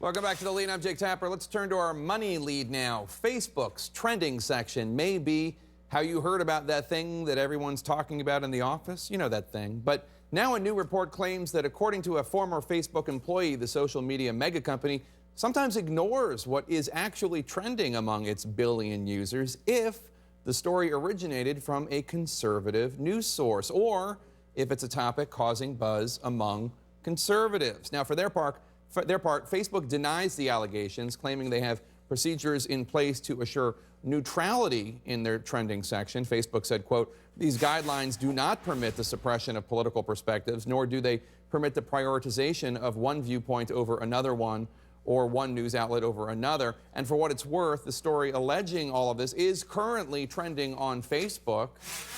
Welcome back to the lead. I'm Jake Tapper. Let's turn to our money lead now. Facebook's trending section may be how you heard about that thing that everyone's talking about in the office. You know that thing. But now a new report claims that according to a former Facebook employee, the social media mega company sometimes ignores what is actually trending among its billion users if the story originated from a conservative news source or if it's a topic causing buzz among conservatives. Now, for their part, Facebook denies the allegations, claiming they have procedures in place to assure neutrality in their trending section. Facebook said, quote, "These guidelines do not permit the suppression of political perspectives, nor do they permit the prioritization of one viewpoint over another one or one news outlet over another." And for what it's worth, the story alleging all of this is currently trending on Facebook.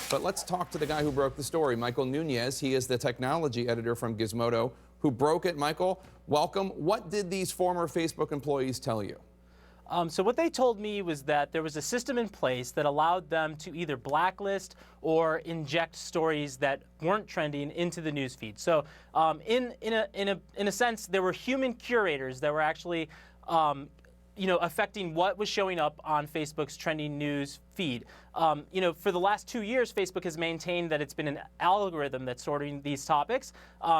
But let's talk to the guy who broke the story, Michael Nunez. He is the technology editor from Gizmodo who broke it. Michael, welcome. What did these former Facebook employees tell you? So what they told me was that there was a system in place that allowed them to either blacklist or inject stories that weren't trending into the news feed. So in a sense, there were human curators that were actually affecting what was showing up on Facebook's trending news feed. For the last 2 years, Facebook has maintained that it's been an algorithm that's sorting these topics.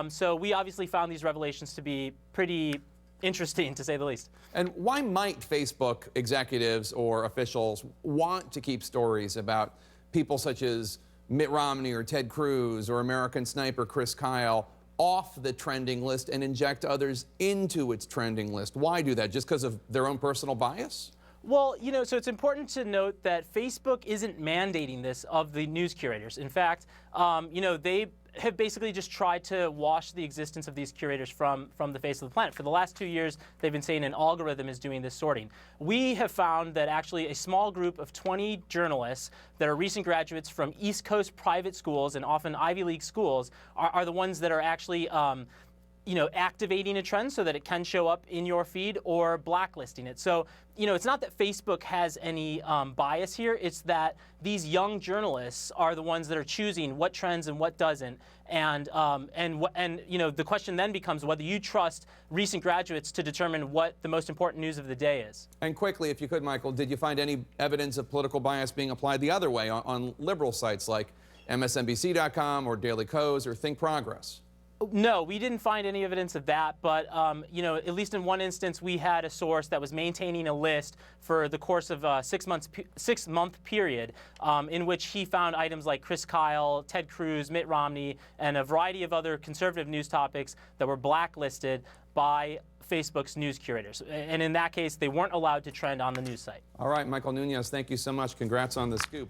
So we obviously found these revelations to be pretty interesting, to say the least. And why might Facebook executives or officials want to keep stories about people such as Mitt Romney or Ted Cruz or American sniper Chris Kyle off the trending list and inject others into its trending list? Why do that? Just because of their own personal bias? Well, so it's important to note that Facebook isn't mandating this of the news curators. In fact, they have basically just tried to wash the existence of these curators from the face of the planet. For the last 2 years, they've been saying an algorithm is doing this sorting. We have found that actually a small group of 20 journalists that are recent graduates from East Coast private schools and often Ivy League schools are the ones that are actually activating a trend so that it can show up in your feed or blacklisting it. So, it's not that Facebook has any bias here. It's that these young journalists are the ones that are choosing what trends and what doesn't. And the question then becomes whether you trust recent graduates to determine what the most important news of the day is. And quickly, if you could, Michael, did you find any evidence of political bias being applied the other way on liberal sites like MSNBC.com or Daily Kos or Think Progress? No, we didn't find any evidence of that, but at least in one instance, we had a source that was maintaining a list for the course of a 6-month period in which he found items like Chris Kyle, Ted Cruz, Mitt Romney, and a variety of other conservative news topics that were blacklisted by Facebook's news curators. And in that case, they weren't allowed to trend on the news site. All right, Michael Nunez, thank you so much. Congrats on the scoop.